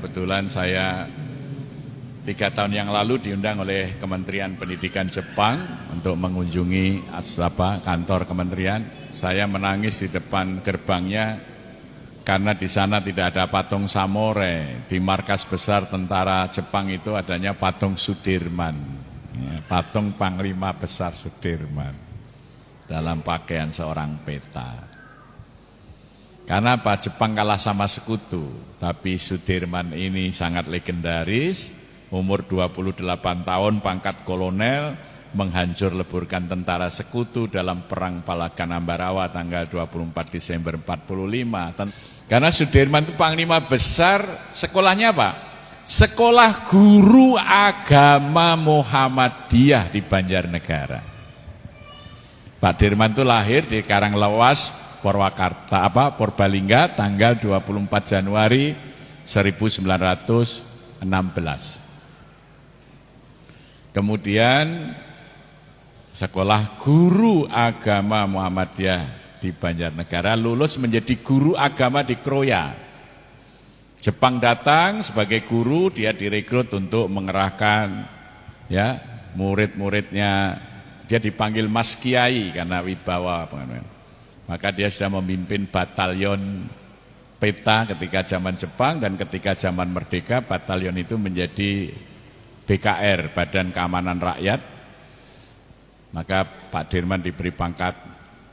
kebetulan saya 3 tahun yang lalu diundang oleh Kementerian Pendidikan Jepang untuk mengunjungi kantor kementerian. Saya menangis di depan gerbangnya karena di sana tidak ada patung samurai. Di markas besar tentara Jepang itu adanya patung Sudirman, patung Panglima Besar Sudirman dalam pakaian seorang peta. Karena Pak Jepang kalah sama sekutu, tapi Sudirman ini sangat legendaris, umur 28 tahun, pangkat kolonel, menghancur leburkan tentara sekutu dalam Perang Palagan Ambarawa tanggal 24 Desember 45. Karena Sudirman itu Panglima Besar, sekolahnya apa? Sekolah Guru Agama Muhammadiyah di Banjarnegara. Pak Dirman itu lahir di Karanglewas, Purbalingga tanggal 24 Januari 1916. Kemudian sekolah Guru Agama Muhammadiyah di Banjarnegara, lulus menjadi guru agama di Kroya. Jepang datang sebagai guru, dia direkrut untuk mengerahkan murid-muridnya. Dia dipanggil Mas Kiai karena wibawa. Maka dia sudah memimpin batalion peta ketika zaman Jepang, dan ketika zaman merdeka batalion itu menjadi BKR, Badan Keamanan Rakyat. Maka Pak Dirman diberi pangkat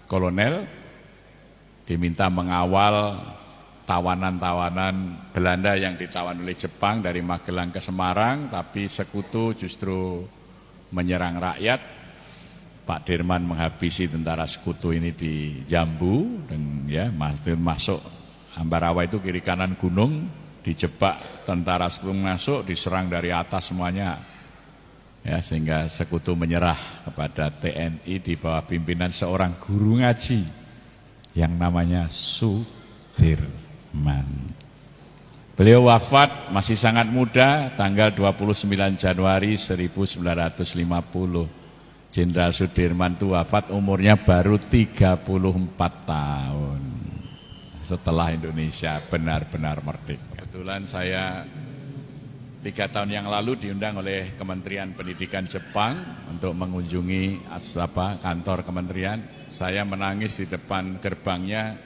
kolonel, diminta mengawal tawanan-tawanan Belanda yang ditawan oleh Jepang dari Magelang ke Semarang, tapi sekutu justru menyerang rakyat. Pak Dirman menghabisi tentara sekutu ini di Jambu, dan masuk Ambarawa itu kiri kanan gunung, dijebak tentara sekutu masuk, diserang dari atas semuanya, sehingga sekutu menyerah kepada TNI di bawah pimpinan seorang guru ngaji yang namanya Sudirman. Beliau wafat masih sangat muda, tanggal 29 Januari 1950. Jenderal Sudirman itu wafat umurnya baru 34 tahun setelah Indonesia benar-benar merdeka. Kebetulan saya 3 tahun yang lalu diundang oleh Kementerian Pendidikan Jepang untuk mengunjungi kantor kementerian. Saya menangis di depan gerbangnya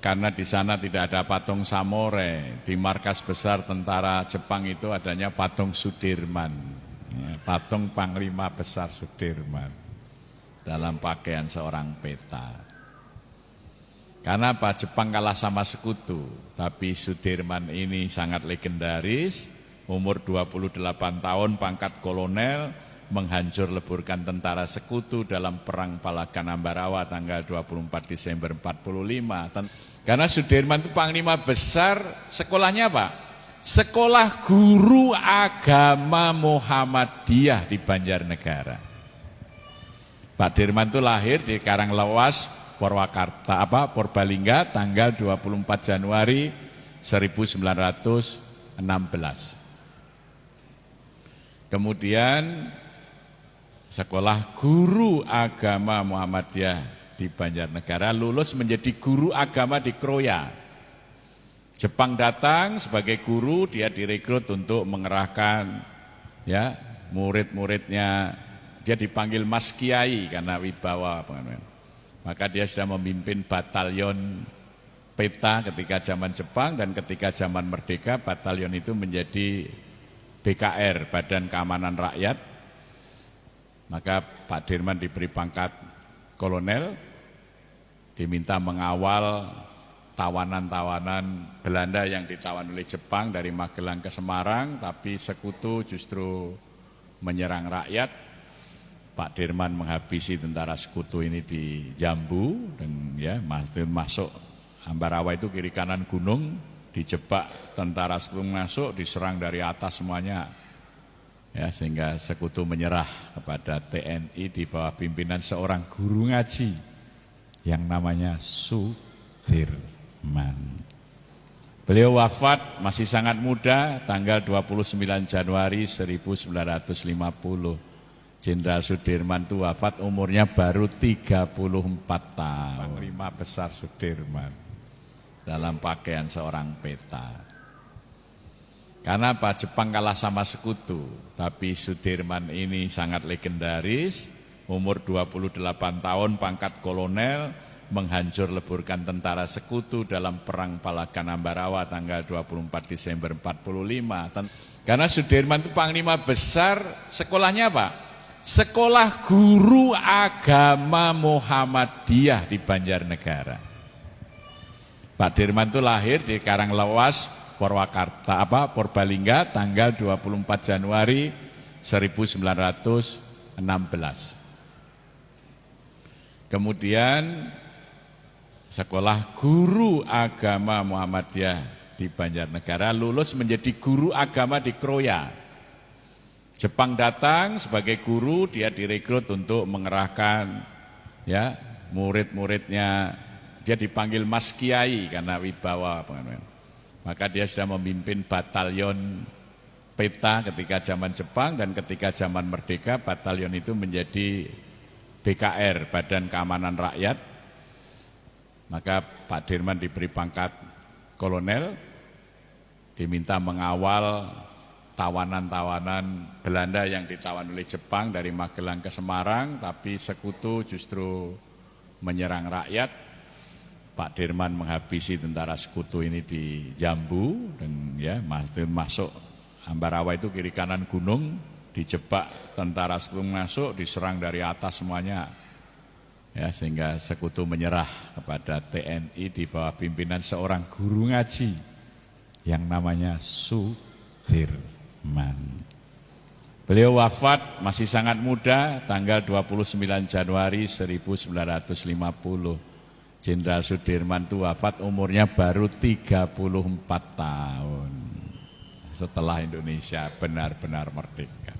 karena di sana tidak ada patung samurai. Di markas besar tentara Jepang itu adanya patung Sudirman, patung Panglima Besar Sudirman dalam pakaian seorang peta. Karena Pak Jepang kalah sama sekutu, tapi Sudirman ini sangat legendaris, umur 28 tahun, pangkat kolonel, menghancur leburkan tentara sekutu dalam Perang Palagan Ambarawa tanggal 24 Desember 45. Karena Sudirman itu Panglima Besar, sekolahnya apa? Sekolah Guru Agama Muhammadiyah di Banjarnegara. Pak Dirman itu lahir di Karanglewas, Purbalingga tanggal 24 Januari 1916. Kemudian sekolah Guru Agama Muhammadiyah di Banjarnegara, lulus menjadi guru agama di Kroya. Jepang datang sebagai guru, dia direkrut untuk mengerahkan murid-muridnya. Dia dipanggil Mas Kiai karena wibawa. Maka dia sudah memimpin batalion peta ketika zaman Jepang, dan ketika zaman merdeka batalion itu menjadi BKR, Badan Keamanan Rakyat. Maka Pak Dirman diberi pangkat kolonel, diminta mengawal tawanan-tawanan Belanda yang ditawan oleh Jepang dari Magelang ke Semarang, tapi sekutu justru menyerang rakyat. Pak Dirman menghabisi tentara sekutu ini di Jambu, dan masuk Ambarawa itu kiri kanan gunung, dijebak tentara sekutu masuk, diserang dari atas semuanya, sehingga sekutu menyerah kepada TNI di bawah pimpinan seorang guru ngaji yang namanya Sudirman. Beliau wafat masih sangat muda, tanggal 29 Januari 1950. Jenderal Sudirman itu wafat umurnya baru 34 tahun. Panglima Besar Sudirman dalam pakaian seorang peta. Karena apa? Jepang kalah sama sekutu. Tapi Sudirman ini sangat legendaris, umur 28 tahun, pangkat kolonel, menghancur leburkan tentara sekutu dalam Perang Palagan Ambarawa tanggal 24 Desember 45. Karena Sudirman itu panglima besar, sekolahnya apa? Sekolah Guru Agama Muhammadiyah di Banjarnegara. Pak Dirman itu lahir di Karanglewas, Purbalingga tanggal 24 Januari 1916. Kemudian sekolah Guru Agama Muhammadiyah di Banjarnegara, lulus menjadi guru agama di Kroya. Jepang datang sebagai guru, dia direkrut untuk mengerahkan ya murid-muridnya. Dia dipanggil Mas Kiai karena wibawa. Maka dia sudah memimpin batalion peta ketika zaman Jepang, dan ketika zaman merdeka batalion itu menjadi BKR, Badan Keamanan Rakyat. Maka Pak Dirman diberi pangkat kolonel, diminta mengawal tawanan-tawanan Belanda yang ditawan oleh Jepang dari Magelang ke Semarang, tapi sekutu justru menyerang rakyat. Pak Dirman menghabisi tentara sekutu ini di Jambu, dan ya masuk Ambarawa itu kiri kanan gunung, dijebak tentara sekutu masuk, diserang dari atas semuanya. Ya, sehingga sekutu menyerah kepada TNI di bawah pimpinan seorang guru ngaji yang namanya Sudirman. Beliau wafat masih sangat muda tanggal 29 Januari 1950. Jenderal Sudirman itu wafat umurnya baru 34 tahun setelah Indonesia benar-benar merdeka.